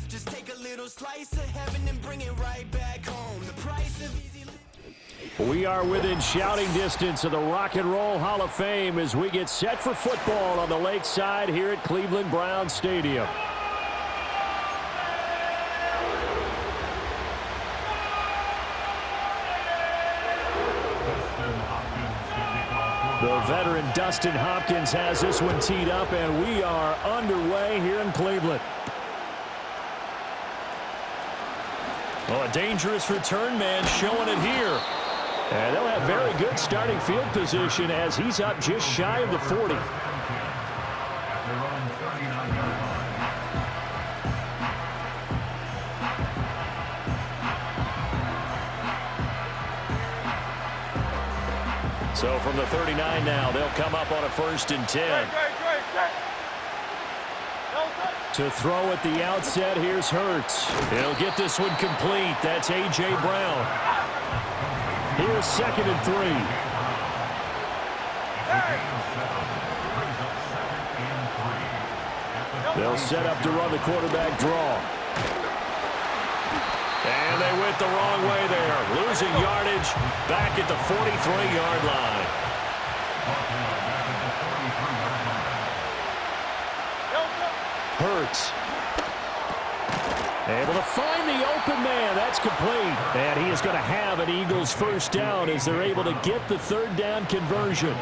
Just take a little slice of heaven and bring it right back home. The price of easy. We are within shouting distance of the Rock and Roll Hall of Fame as we get set for football on the lakeside here at Cleveland Browns Stadium. The veteran Dustin Hopkins has this one teed up, and we are underway here in Cleveland. Well, a dangerous return man showing it here. And they'll have very good starting field position as he's up just shy of the 40. So from the 39 now, they'll come up on a 1st and 10. To throw at the outset, here's Hurts. He'll get this one complete. That's A.J. Brown. Here's 2nd and 3. They'll set up to run the quarterback draw. And they went the wrong way there. Losing yardage back at the 43-yard line. Hurts. Able to find the open man. That's complete. And he is going to have an Eagles 1st down as they're able to get the 3rd down conversion.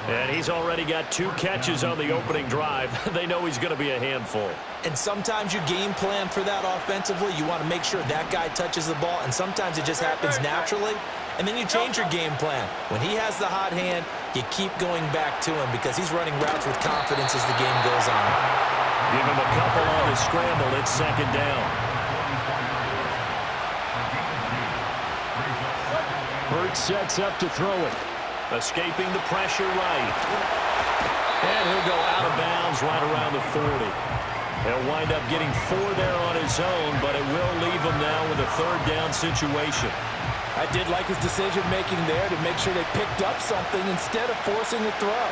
And he's already got 2 catches on the opening drive. They know he's going to be a handful. And sometimes you game plan for that offensively. You want to make sure that guy touches the ball, and sometimes it just happens naturally. And then you change your game plan. When he has the hot hand, you keep going back to him because he's running routes with confidence as the game goes on. Give him a couple on the scramble. It's 2nd down. Hurts sets up to throw it. Escaping the pressure right. And he'll go out of bounds right around the 40. He'll wind up getting 4 there on his own, but it will leave him now with a 3rd down situation. I did like his decision-making there to make sure they picked up something instead of forcing the throw.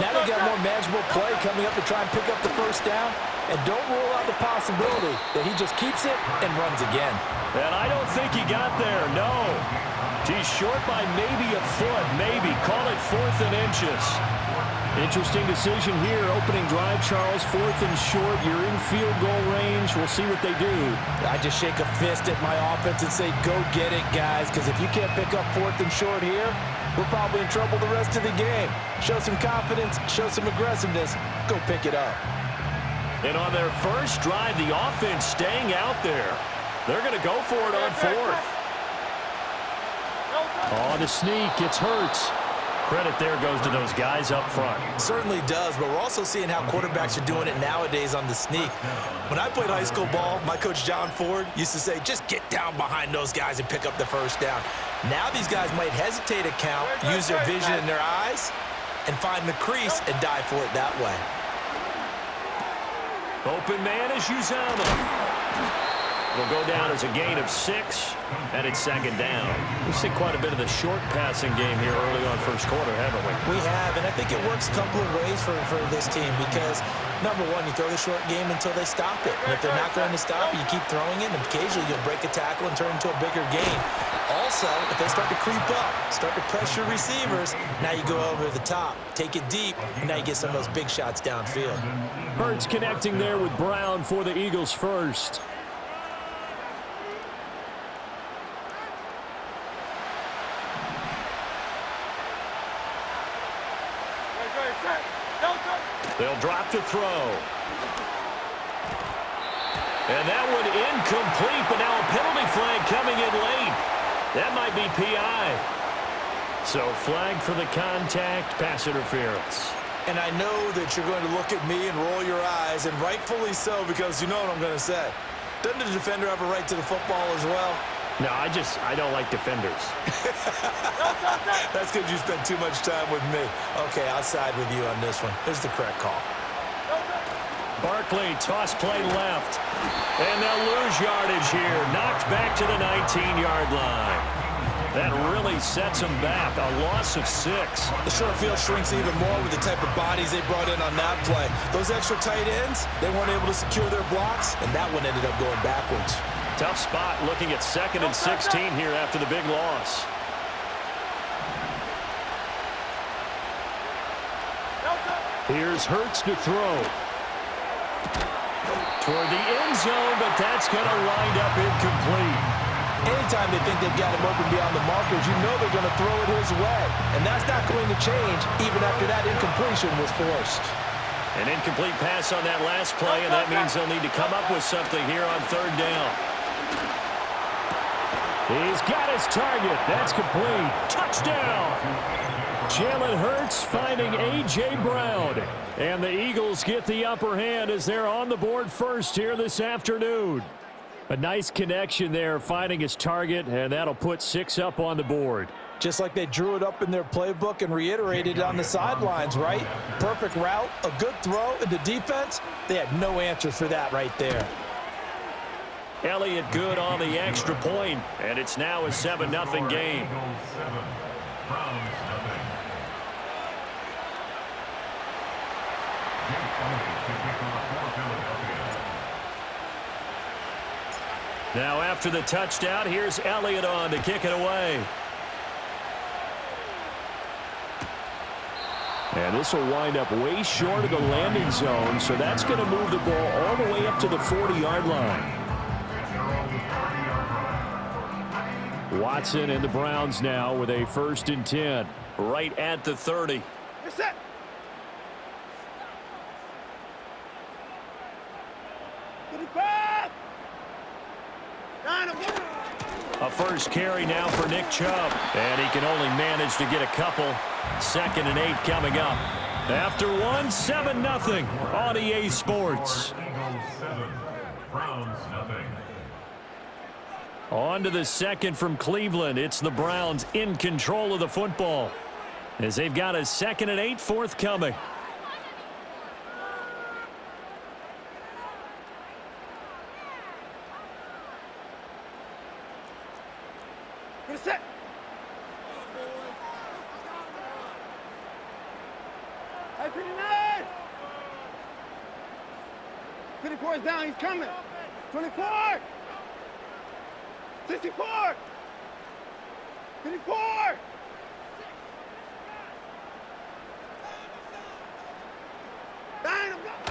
Now they got more manageable play coming up to try and pick up the 1st down. And don't rule out the possibility that he just keeps it and runs again. And I don't think he got there, no. He's short by maybe a foot, maybe. Call it 4th and inches. Interesting decision here. Opening drive, Charles. 4th and short. You're in field goal range. We'll see what they do. I just shake a fist at my offense and say, go get it, guys. Because if you can't pick up 4th and short here, we're probably in trouble the rest of the game. Show some confidence. Show some aggressiveness. Go pick it up. And on their first drive, the offense staying out there. They're going to go for it on 4th. On the sneak, it's Hurts. Credit there goes to those guys up front. Certainly does, but we're also seeing how quarterbacks are doing it nowadays on the sneak. When I played high school ball, my coach John Ford used to say, just get down behind those guys and pick up the 1st down. Now these guys might hesitate to count, use their vision in their eyes, and find the crease and dive for it that way. Open man is Uzama. It'll go down as a gain of 6, and it's 2nd down. We've seen quite a bit of the short passing game here early on 1st quarter, haven't we? We have, and I think it works a couple of ways for this team because, number one, you throw the short game until they stop it. And if they're not going to stop it, you keep throwing it, and occasionally you'll break a tackle and turn it into a bigger gain. Also, if they start to creep up, start to pressure receivers, now you go over the top, take it deep, and now you get some of those big shots downfield. Hurts connecting there with Brown for the Eagles 1st. They'll drop to throw. And that one incomplete, but now a penalty flag coming in late. That might be PI. So flag for the contact, pass interference. And I know that you're going to look at me and roll your eyes, and rightfully so, because you know what I'm going to say. Doesn't the defender have a right to the football as well? No, I don't like defenders. That's because you spend too much time with me. Okay, I'll side with you on this one. Here's the correct call. Barkley, toss play left. And they'll lose yardage here. Knocked back to the 19-yard line. That really sets them back. A loss of 6. The short field shrinks even more with the type of bodies they brought in on that play. Those extra tight ends, they weren't able to secure their blocks, and that one ended up going backwards. Tough spot looking at 2nd and 16 here after the big loss. Here's Hurts to throw. Toward the end zone, but that's going to wind up incomplete. Anytime they think they've got him open beyond the markers, you know they're going to throw it his way. And that's not going to change even after that incompletion was forced. An incomplete pass on that last play, and that means they'll need to come up with something here on 3rd down. He's got his target. That's complete. Touchdown! Jalen Hurts finding A.J. Brown. And the Eagles get the upper hand as they're on the board first here this afternoon. A nice connection there, finding his target, and that'll put 6 up on the board. Just like they drew it up in their playbook and reiterated it on the sidelines, right? Perfect route, a good throw, and the defense, they had no answer for that right there. Elliott good on the extra point, and it's now a 7-0 game. Now after the touchdown, here's Elliott on to kick it away. And this will wind up way short of the landing zone, so that's going to move the ball all the way up to the 40-yard line. Watson and the Browns now with a 1st and 10, right at the 30. You're set. A first carry now for Nick Chubb, and he can only manage to get a couple. 2nd and 8 coming up. After 1, 7-0 on EA Sports. On to the 2nd from Cleveland. It's the Browns in control of the football as they've got a 2nd and 8 forthcoming. Get set. Hey, 59. 54 is down. He's coming. 24. 64. 54.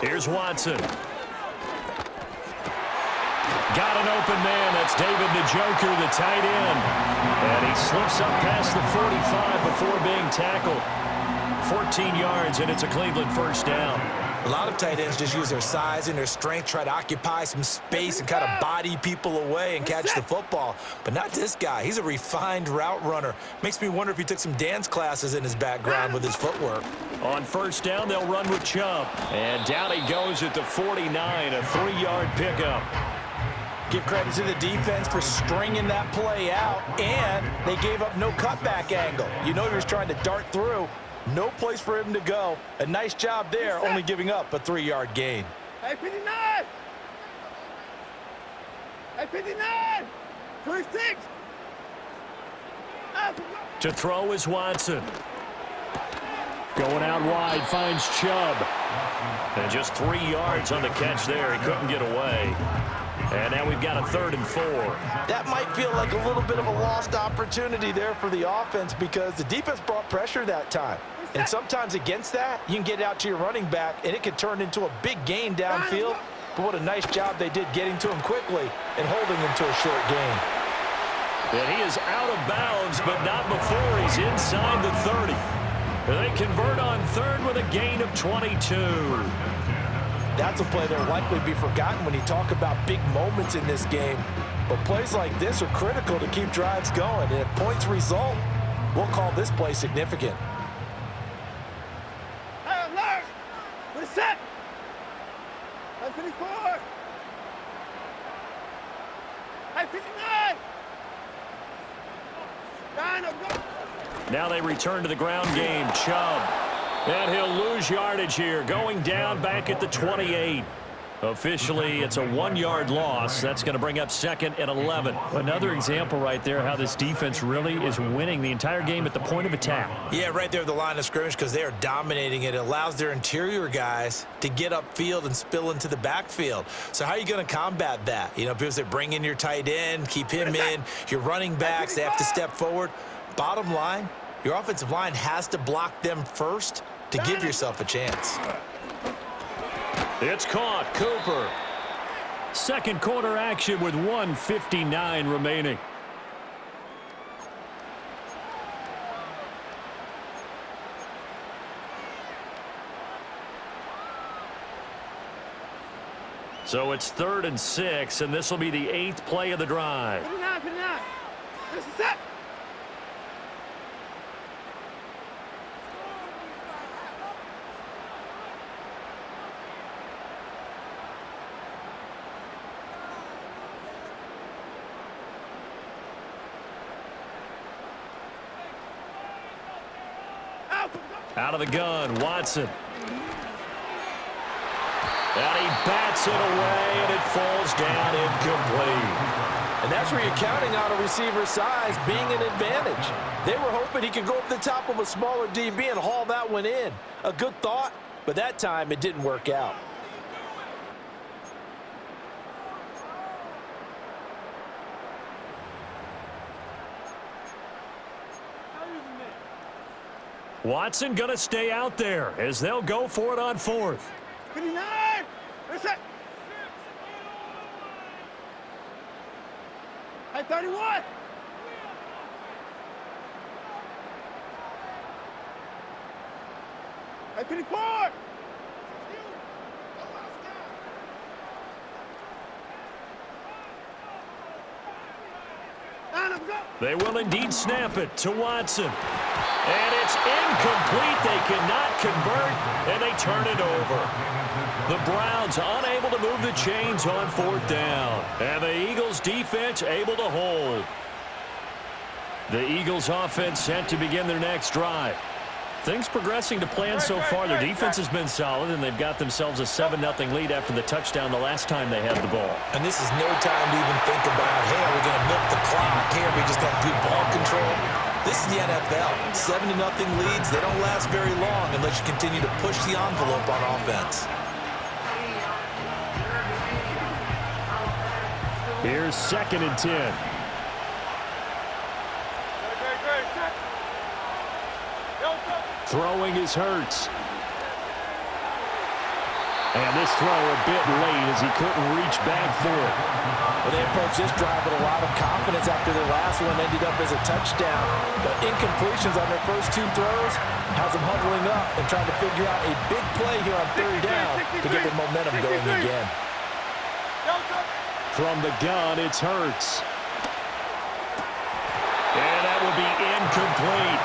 Here's Watson. Got an open man. That's David Njoku, the tight end. And he slips up past the 45 before being tackled. 14 yards, and it's a Cleveland 1st down. A lot of tight ends just use their size and their strength, try to occupy some space and kind of body people away and catch the football. But not this guy. He's a refined route runner. Makes me wonder if he took some dance classes in his background with his footwork. On 1st down, they'll run with Chubb. And down he goes at the 49, a 3-yard pickup. Give credit to the defense for stringing that play out, and they gave up no cutback angle. You know he was trying to dart through. No place for him to go. A nice job there, only giving up a 3-yard gain. Hey, 59! Hey, 59! 26! To throw is Watson. Going out wide, finds Chubb. And just 3 yards on the catch there. He couldn't get away. And now we've got a 3rd and 4. That might feel like a little bit of a lost opportunity there for the offense because the defense brought pressure that time. And sometimes against that, you can get out to your running back, and it can turn into a big gain downfield. But what a nice job they did getting to him quickly and holding him to a short gain. And he is out of bounds, but not before he's inside the 30. They convert on 3rd with a gain of 22. That's a play that'll likely be forgotten when you talk about big moments in this game. But plays like this are critical to keep drives going. And if points result, we'll call this play significant. Hey, alert! We're set! Hey, 54! Hey, 59! Now they return to the ground game. Chubb. And he'll lose yardage here, going down back at the 28. Officially, it's a 1-yard loss. That's going to bring up 2nd and 11. Another example right there how this defense really is winning the entire game at the point of attack. Yeah, right there at the line of scrimmage because they are dominating it. It allows their interior guys to get upfield and spill into the backfield. So how are you going to combat that? You know, because they bring in your tight end, keep him in. Your running backs, they have to step forward. Bottom line, your offensive line has to block them first to give yourself a chance. It's caught. Cooper. Second quarter action with 1:59 remaining. So it's 3rd and 6, and this will be the 8th play of the drive. 59. This is it. Out of the gun, Watson. And he bats it away, and it falls down incomplete. And that's where you're counting on a receiver's size being an advantage. They were hoping he could go up the top of a smaller DB and haul that one in. A good thought, but that time it didn't work out. Watson going to stay out there as they'll go for it on 4th. 59. That's it. Hey, 31. Hey, 54. They will indeed snap it to Watson. And it's incomplete. They cannot convert, and they turn it over. The Browns unable to move the chains on 4th down. And the Eagles defense able to hold. The Eagles offense set to begin their next drive. Things progressing to plan so far. Their defense has been solid, and they've got themselves a 7-0 lead after the touchdown the last time they had the ball. And this is no time to even think about, hey, are we going to milk the clock? Hey, are we just going to do ball control? This is the NFL. 7-0 leads, they don't last very long unless you continue to push the envelope on offense. Here's 2nd and 10. Throwing is Hurts. And this throw a bit late as he couldn't reach back for it. Well, they approached this drive with a lot of confidence after their last one ended up as a touchdown. But incompletions on their first 2 throws has them huddling up and trying to figure out a big play here on 3rd down to get their momentum going again. From the gun, it's Hurts. And that will be incomplete.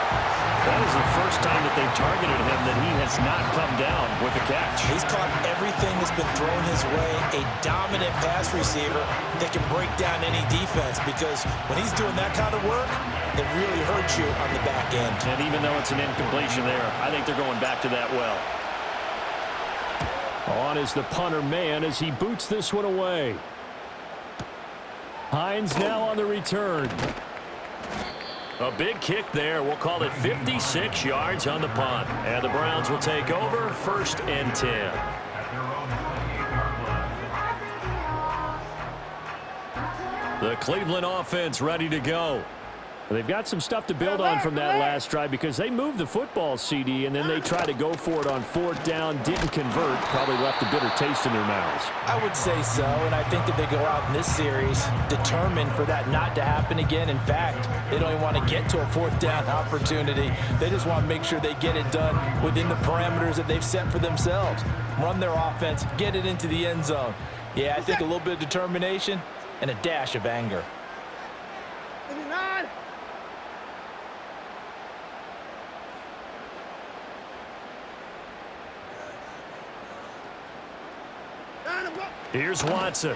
That is the first time that they've targeted him that he has not come down with a catch. He's caught everything that's been thrown his way. A dominant pass receiver that can break down any defense, because when he's doing that kind of work, it really hurts you on the back end. And even though it's an incompletion there, I think they're going back to that well. On is the punter man as he boots this one away. Hines now on the return. A big kick there. We'll call it 56 yards on the punt. And the Browns will take over 1st and 10. The Cleveland offense ready to go. They've got some stuff to build on from that last drive because they moved the football, CD, and then they tried to go for it on 4th down, didn't convert, probably left a bitter taste in their mouths. I would say so, and I think that they go out in this series determined for that not to happen again. In fact, they don't even want to get to a 4th down opportunity. They just want to make sure they get it done within the parameters that they've set for themselves. Run their offense, get it into the end zone. Yeah, I think a little bit of determination and a dash of anger. 59. Here's Watson.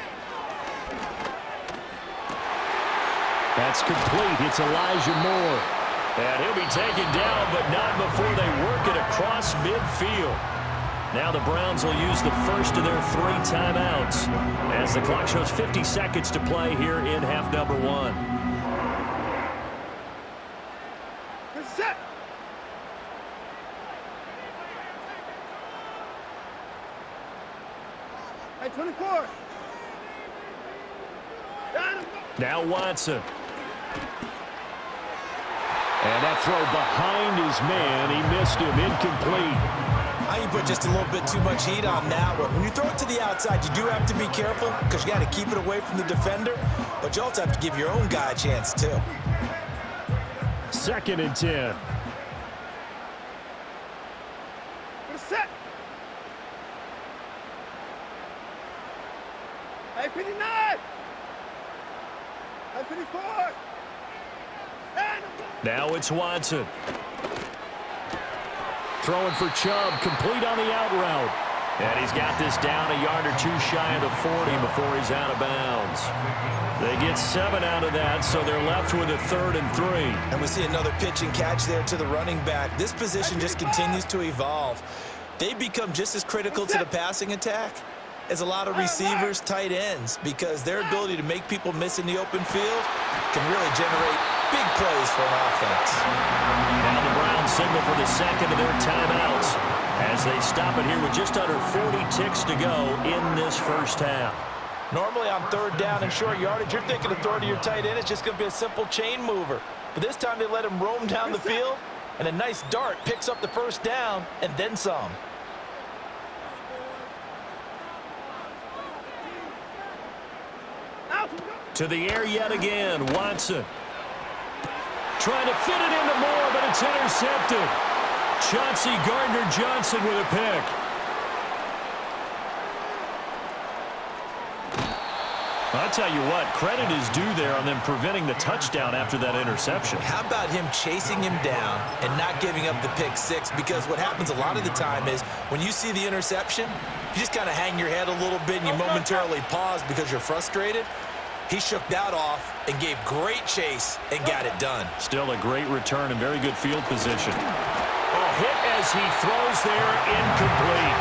That's complete. It's Elijah Moore. And he'll be taken down, but not before they work it across midfield. Now the Browns will use the first of their 3 timeouts as the clock shows 50 seconds to play here in half number 1. Get set. Hey, 24. Now Watson. And that throw behind his man. He missed him. Incomplete. I think you put just a little bit too much heat on that one. When you throw it to the outside, you do have to be careful because you got to keep it away from the defender, but you also have to give your own guy a chance too. 2nd and 10. Get set. Hey, 59. Hey, 54. Now it's Watson. Throwing for Chubb, complete on the out route. And he's got this down a yard or 2 shy of the 40 before he's out of bounds. They get 7 out of that, so they're left with a 3rd and 3. And we see another pitch and catch there to the running back. This position just continues to evolve. They become just as critical to the passing attack as a lot of receivers, tight ends, because their ability to make people miss in the open field can really generate big plays for an offense. Now the Browns signal for the 2nd of their timeouts as they stop it here with just under 40 ticks to go in this first half. Normally on 3rd down and short yardage, you're thinking of throwing to your tight end. It's just going to be a simple chain mover. But this time they let him roam down the field, and a nice dart picks up the 1st down and then some. To the air yet again, Watson. Trying to fit it into Moore, but it's intercepted. Chauncey Gardner-Johnson with a pick. I'll tell you what, credit is due there on them preventing the touchdown after that interception. How about him chasing him down and not giving up the pick 6? Because what happens a lot of the time is when you see the interception, you just kind of hang your head a little bit and you momentarily pause because you're frustrated. He shook that off and gave great chase and got it done. Still a great return and very good field position. A hit as he throws there, incomplete.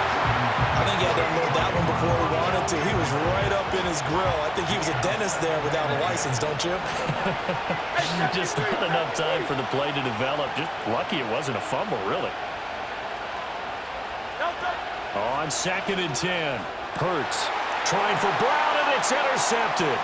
I think he had to unload that one before he wanted to. He was right up in his grill. I think he was a dentist there without a license, don't you? Just not enough time for the play to develop. Just lucky it wasn't a fumble, really. On 2nd and 10, Hurts trying for Brown, and it's intercepted.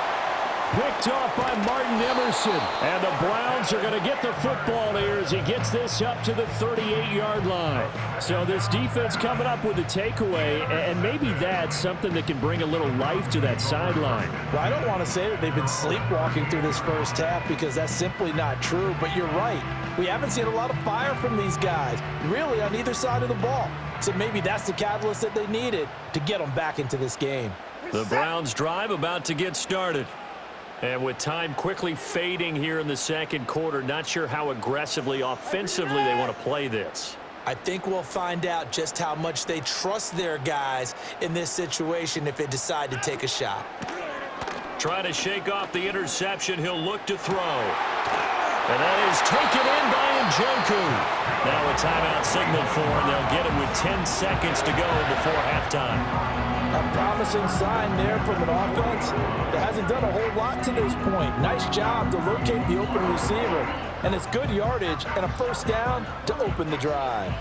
Picked off by Martin Emerson. And the Browns are going to get the football here as he gets this up to the 38-yard line. So this defense coming up with a takeaway, and maybe that's something that can bring a little life to that sideline. Well, I don't want to say that they've been sleepwalking through this first half because that's simply not true, but you're right. We haven't seen a lot of fire from these guys, really, on either side of the ball. So maybe that's the catalyst that they needed to get them back into this game. The Browns drive about to get started. And with time quickly fading here in the 2nd quarter, not sure how aggressively, offensively they want to play this. I think we'll find out just how much they trust their guys in this situation if they decide to take a shot. Trying to shake off the interception, he'll look to throw. And that is taken in by Njoku. Now a timeout signaled for, and they'll get it with 10 seconds to go before halftime. A promising sign there from an offense that hasn't done a whole lot to this point. Nice job to locate the open receiver. And it's good yardage and a 1st down to open the drive.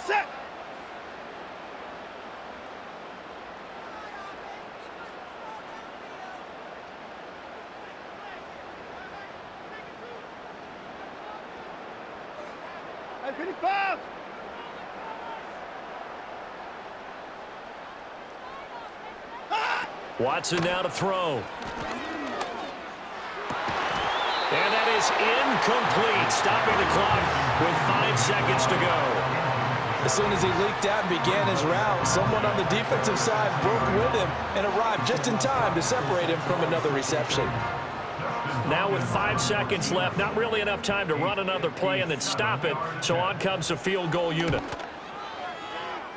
Set. Hey, 55. Watson now to throw. And that is incomplete, stopping the clock with 5 seconds to go. As soon as he leaked out and began his route, someone on the defensive side broke with him and arrived just in time to separate him from another reception. Now with 5 seconds left, not really enough time to run another play and then stop it, so on comes the field goal unit.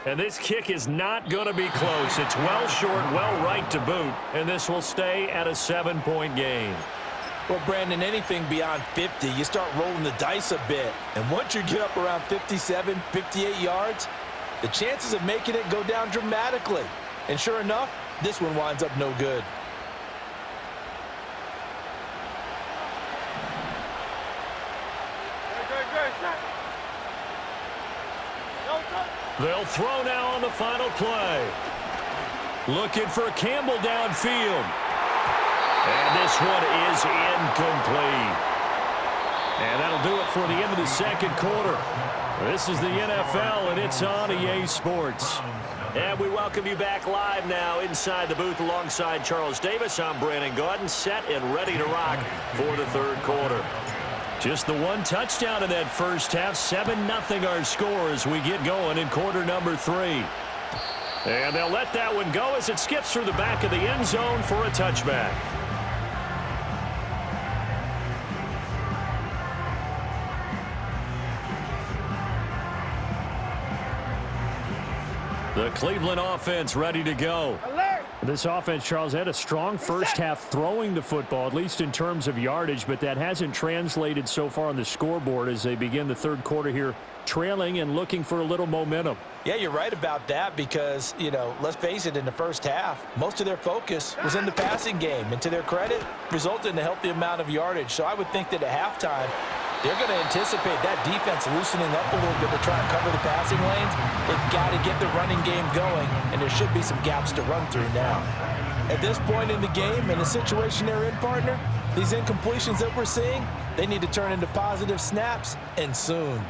And this kick is not going to be close. It's well short, well right to boot, and this will stay at a 7-point game. Well, Brandon, anything beyond 50, you start rolling the dice a bit. And once you get up around 57, 58 yards, the chances of making it go down dramatically. And sure enough, this one winds up no good. They'll throw now on the final play. Looking for Campbell downfield. And this one is incomplete. And that'll do it for the end of the second quarter. This is the NFL, and it's on EA Sports. And we welcome you back live now inside the booth alongside Charles Davis. I'm Brandon Gaudin, set and ready to rock for the third quarter. Just the one touchdown in that first half. 7-0 our score as we get going in quarter number 3. And they'll let that one go as it skips through the back of the end zone for a touchback. The Cleveland offense ready to go. Alert! This offense, Charles, had a strong first half throwing the football, at least in terms of yardage, but that hasn't translated so far on the scoreboard as they begin the third quarter here, trailing and looking for a little momentum. Yeah, you're right about that because, let's face it, in the first half, most of their focus was in the passing game. And to their credit, resulted in a healthy amount of yardage. So I would think that at halftime, they're going to anticipate that defense loosening up a little bit to try and cover the passing lanes. They've got to get the running game going, and there should be some gaps to run through now. At this point in the game, in the situation they're in, partner, these incompletions that we're seeing, they need to turn into positive snaps, and soon.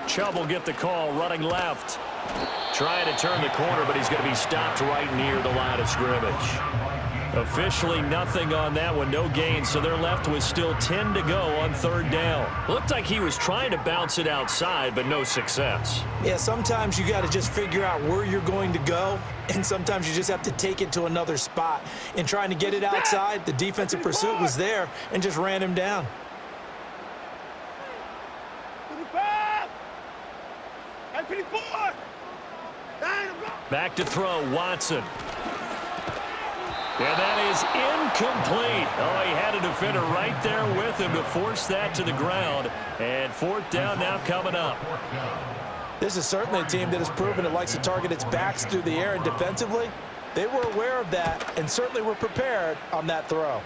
Chubb will get the call running left. Trying to turn the corner, but he's going to be stopped right near the line of scrimmage. Officially nothing on that one, no gain, so they're left with still 10 to go on third down. Looked like he was trying to bounce it outside, but no success. Yeah, sometimes you got to just figure out where you're going to go, and sometimes you just have to take it to another spot. In trying to get it outside, the defensive pursuit was there and just ran him down. Back to throw, Watson. And that is incomplete. Oh, he had a defender right there with him to force that to the ground. And fourth down now coming up. This is certainly a team that has proven it likes to target its backs through the air, and defensively, they were aware of that and certainly were prepared on that throw.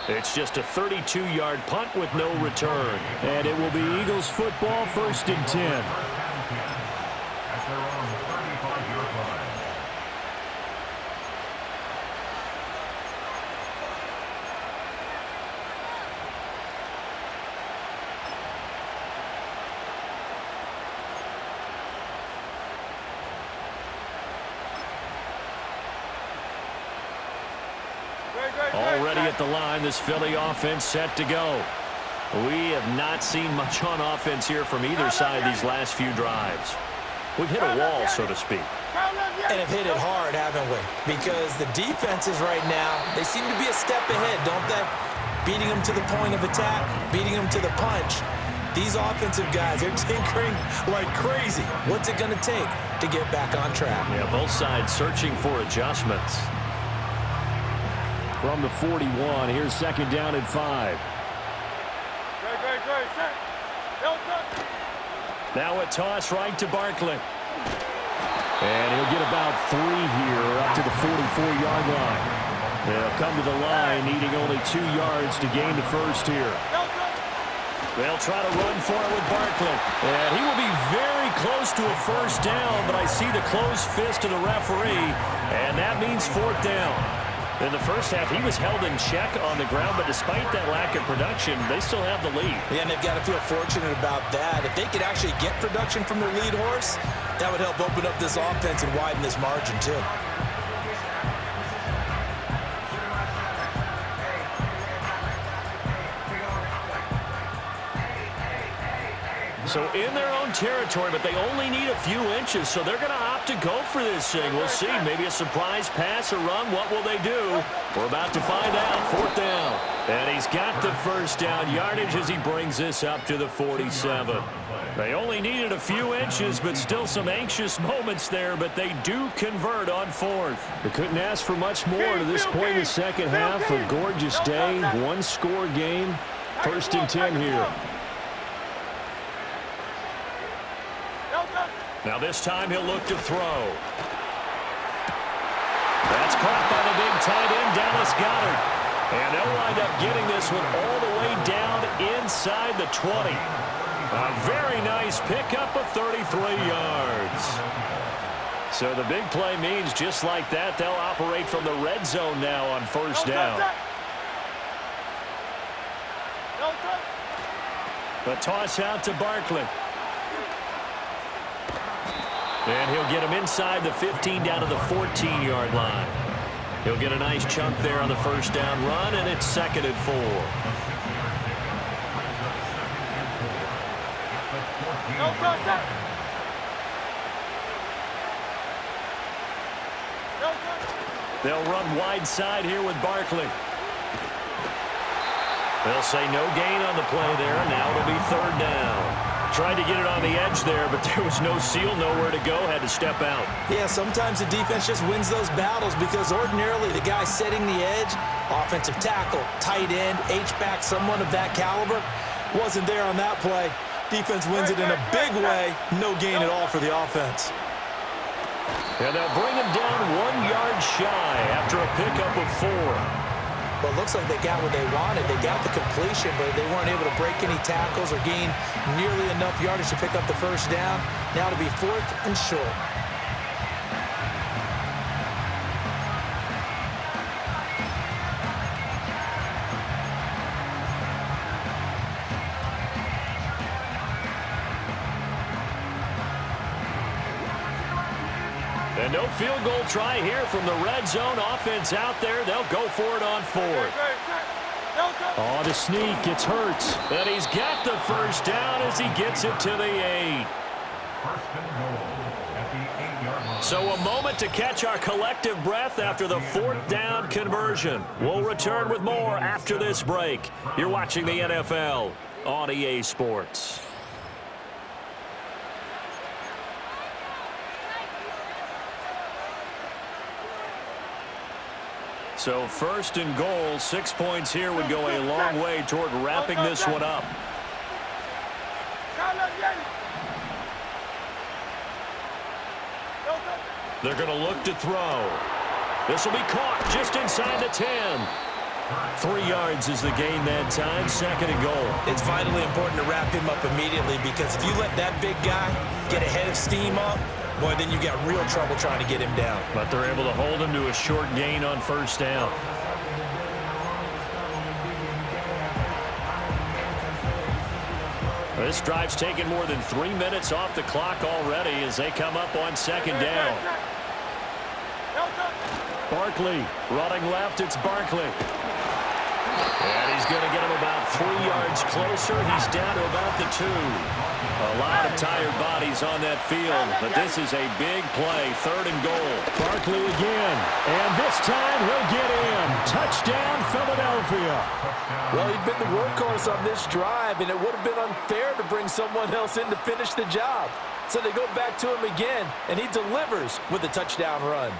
It's just a 32-yard punt with no return. And it will be Eagles football, 1st and 10. Already at the line, this Philly offense set to go. We have not seen much on offense here from either side these last few drives. We've hit a wall, so to speak. And have hit it hard, haven't we? Because the defenses right now, they seem to be a step ahead, don't they? Beating them to the point of attack, beating them to the punch. These offensive guys are tinkering like crazy. What's it going to take to get back on track? Yeah, both sides searching for adjustments. From the 41, here's 2nd down and 5. Now a toss right to Barkley. And he'll get about 3 here up to the 44-yard line. They'll come to the line needing only 2 yards to gain the first here. They'll try to run for it with Barkley. And he will be very close to a first down, but I see the closed fist of the referee, and that means 4th down. In the first half, he was held in check on the ground, but despite that lack of production, they still have the lead. Yeah, and they've got to feel fortunate about that. If they could actually get production from their lead horse, that would help open up this offense and widen this margin, too. So in their own territory, but they only need a few inches, so they're going to opt to go for this thing. We'll see. Maybe a surprise pass or run. What will they do? We're about to find out. Fourth down. And he's got the first down yardage as he brings this up to the 47. They only needed a few inches, but still some anxious moments there, but they do convert on fourth. They couldn't ask for much more to this point in the second half. A gorgeous day, one-score game. First and 10 here. Now this time he'll look to throw. That's caught by the big tight end, Dallas Goedert. And they'll wind up getting this one all the way down inside the 20. A very nice pickup of 33 yards. So the big play means just like that, they'll operate from the red zone now on first down. The toss out to Barkley. And he'll get him inside the 15 down to the 14-yard line. He'll get a nice chunk there on the first down run, and it's 2nd and 4. They'll run wide side here with Barkley. They'll say no gain on the play there, and now it'll be 3rd down. Tried to get it on the edge there, but there was no seal, nowhere to go, had to step out. Yeah, sometimes the defense just wins those battles because ordinarily the guy setting the edge, offensive tackle, tight end, H-back, someone of that caliber, wasn't there on that play. Defense wins it in a big way, no gain at all for the offense. And they'll bring him down 1 yard shy after a pickup of 4. But it looks like they got what they wanted. They got the completion, but they weren't able to break any tackles or gain nearly enough yardage to pick up the first down. Now to be 4th and short. And no field goal try here from the red zone. Offense out there. They'll go for it on 4th. Oh, the sneak. It's Hurts. And he's got the first down as he gets it to the 8. So a moment to catch our collective breath after the 4th down conversion. We'll return with more after this break. You're watching the NFL on EA Sports. So 1st and goal, 6 points here would go a long way toward wrapping this one up. They're going to look to throw. This will be caught just inside the 10. 3 yards is the gain that time, 2nd and goal. It's vitally important to wrap him up immediately because if you let that big guy get ahead of steam up, boy, then you got real trouble trying to get him down. But they're able to hold him to a short gain on first down. This drive's taken more than 3 minutes off the clock already as they come up on 2nd down. Barkley running left. It's Barkley. And he's going to get him about 3 yards closer. He's down to about the 2. A lot of tired bodies on that field, but this is a big play, 3rd and goal. Barkley again, and this time he'll get in. Touchdown, Philadelphia. Well, he'd been the workhorse on this drive, and it would have been unfair to bring someone else in to finish the job. So they go back to him again, and he delivers with a touchdown run.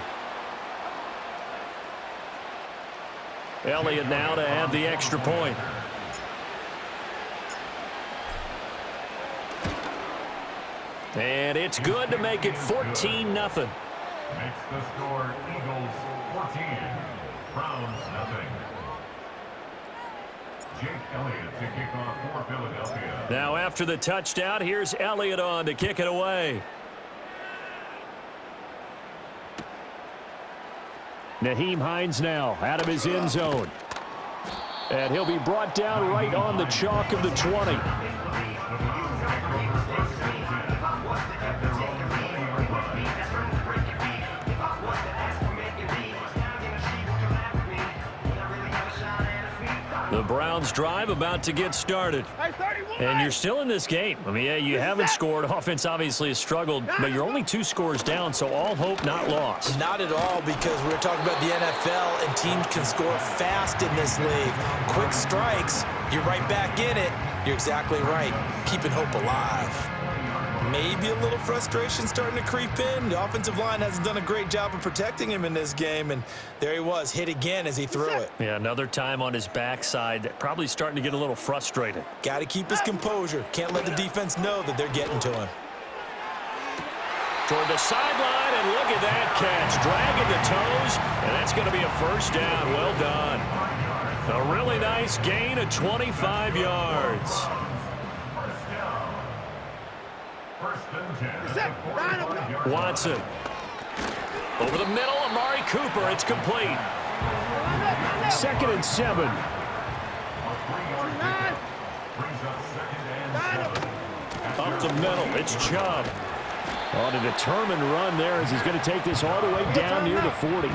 Elliott now to add the extra point. And it's good to make it 14-0. Makes the score Eagles 14, Browns nothing. Jake Elliott to kick off for Philadelphia. Now after the touchdown, here's Elliott on to kick it away. Nyheim Hines now out of his end zone. And he'll be brought down right on the chalk of the 20. The Browns Browns drive about to get started. Hey, 31. And you're still in this game. I mean, yeah, you haven't scored. Offense obviously has struggled, but you're only 2 scores down, so all hope not lost. Not at all, because we're talking about the NFL, and teams can score fast in this league. Quick strikes, you're right back in it. You're exactly right. Keeping hope alive. Maybe a little frustration starting to creep in. The offensive line hasn't done a great job of protecting him in this game, and there he was, hit again as he threw it. Yeah, another time on his backside, probably starting to get a little frustrated. Got to keep his composure. Can't let the defense know that they're getting to him. Toward the sideline, and look at that catch. Dragging the toes, and that's going to be a first down. Well done. A really nice gain of 25 yards. Watson. Over the middle, Amari Cooper. It's complete. 2nd and 7. Up the middle, it's Chubb. On a determined run there as he's going to take this all the way down near the 40.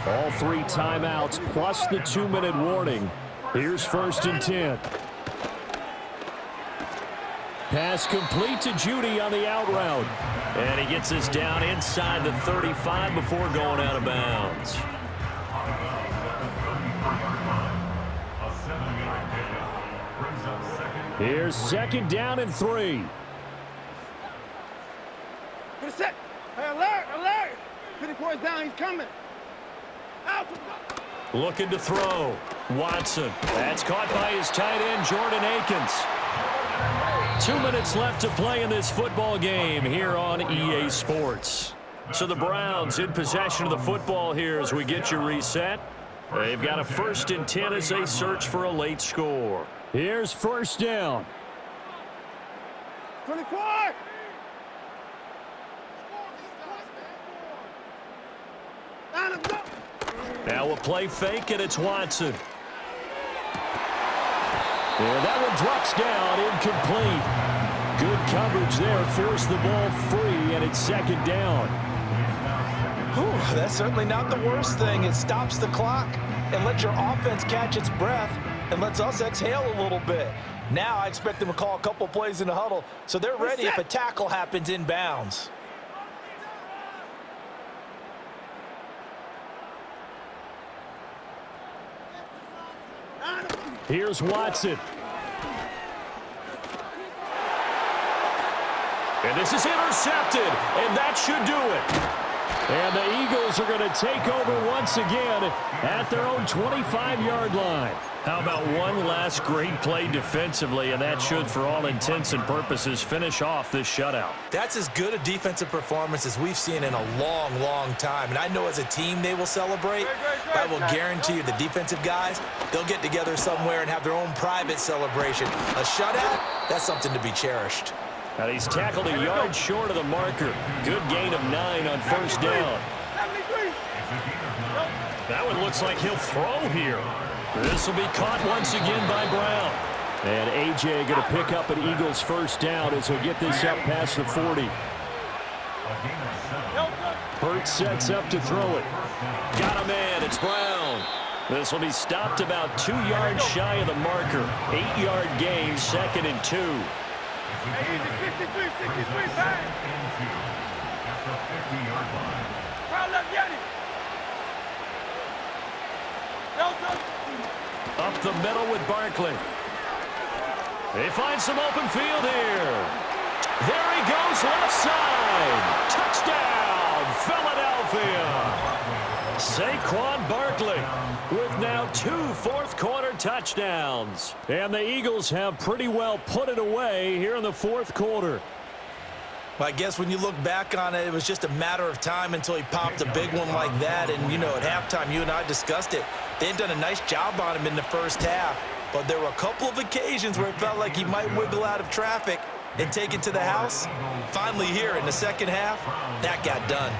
All 3 timeouts plus the 2-minute warning. Here's 1st and 10. Pass complete to Judy on the out route. And he gets this down inside the 35 before going out of bounds. Here's 2nd down and 3. Good set. Hey, alert, alert. 54 is down, he's coming. Out. Looking to throw. Watson. That's caught by his tight end, Jordan Akins. 2 minutes left to play in this football game here on EA Sports. So the Browns in possession of the football here as we get you reset. They've got a 1st and 10 as they search for a late score. Here's 1st down. 24. Now a play fake, and it's Watson. Yeah, that one drops down, incomplete. Good coverage there, forced the ball free, and it's 2nd down. Whew, that's certainly not the worst thing. It stops the clock and lets your offense catch its breath and lets us exhale a little bit. Now I expect them to call a couple plays in the huddle, so they're ready if a tackle happens inbounds. Here's Watson. And this is intercepted, and that should do it. And the Eagles are going to take over once again at their own 25-yard line. How about one last great play defensively, and that should, for all intents and purposes, finish off this shutout. That's as good a defensive performance as we've seen in a long, long time. And I know as a team they will celebrate, but I will guarantee you the defensive guys, they'll get together somewhere and have their own private celebration. A shutout, that's something to be cherished. Now he's tackled a yard short of the marker. Good gain of 9 on 1st down. That one looks like he'll throw here. This will be caught once again by Brown. And A.J. going to pick up an Eagles 1st down as he'll get this up past the 40. Hurts sets up to throw it. Got a man. It's Brown. This will be stopped about 2 yards shy of the marker. 8-yard gain, 2nd and 2. Hey, 53, 63, bang. Crowd left, Yeti. Delta. Up the middle with Barkley. They find some open field here. There he goes, left side. Touchdown, Philadelphia. Saquon Barkley with now 2 fourth-quarter touchdowns. And the Eagles have pretty well put it away here in the 4th quarter. Well, I guess when you look back on it, it was just a matter of time until he popped a big one like that. And, you know, at halftime, you and I discussed it. They had done a nice job on him in the 1st half. But there were a couple of occasions where it felt like he might wiggle out of traffic and take it to the house. Finally here in the 2nd half, that got done.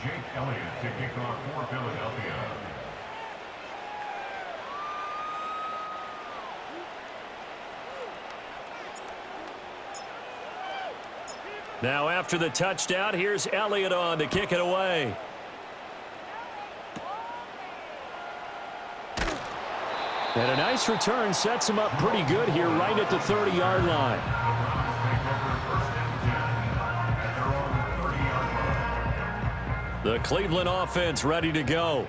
Jake Elliott to kick off for Philadelphia. Now after the touchdown, here's Elliott on to kick it away. And a nice return sets him up pretty good here right at the 30-yard line. The Cleveland offense ready to go.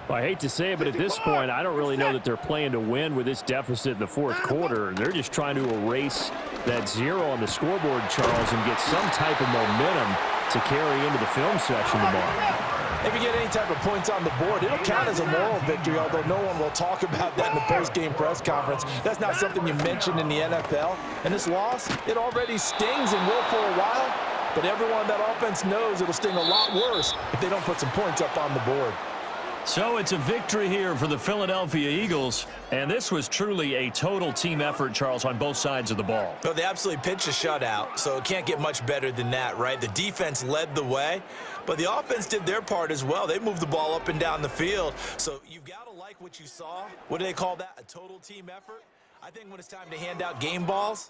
Well, I hate to say it, but at this point, I don't really know that they're playing to win with this deficit in the fourth quarter. They're just trying to erase that 0 on the scoreboard, Charles, and get some type of momentum to carry into the film session tomorrow. If you get any type of points on the board, it'll count as a moral victory, although no one will talk about that in the post-game press conference. That's not something you mentioned in the NFL. And this loss, it already stings and will for a while, but everyone on that offense knows it'll sting a lot worse if they don't put some points up on the board. So it's a victory here for the Philadelphia Eagles, and this was truly a total team effort, Charles, on both sides of the ball. Well, they absolutely pitched a shutout, so it can't get much better than that, right? The defense led the way, but the offense did their part as well. They moved the ball up and down the field, so you've got to like what you saw. What do they call that, a total team effort? I think when it's time to hand out game balls,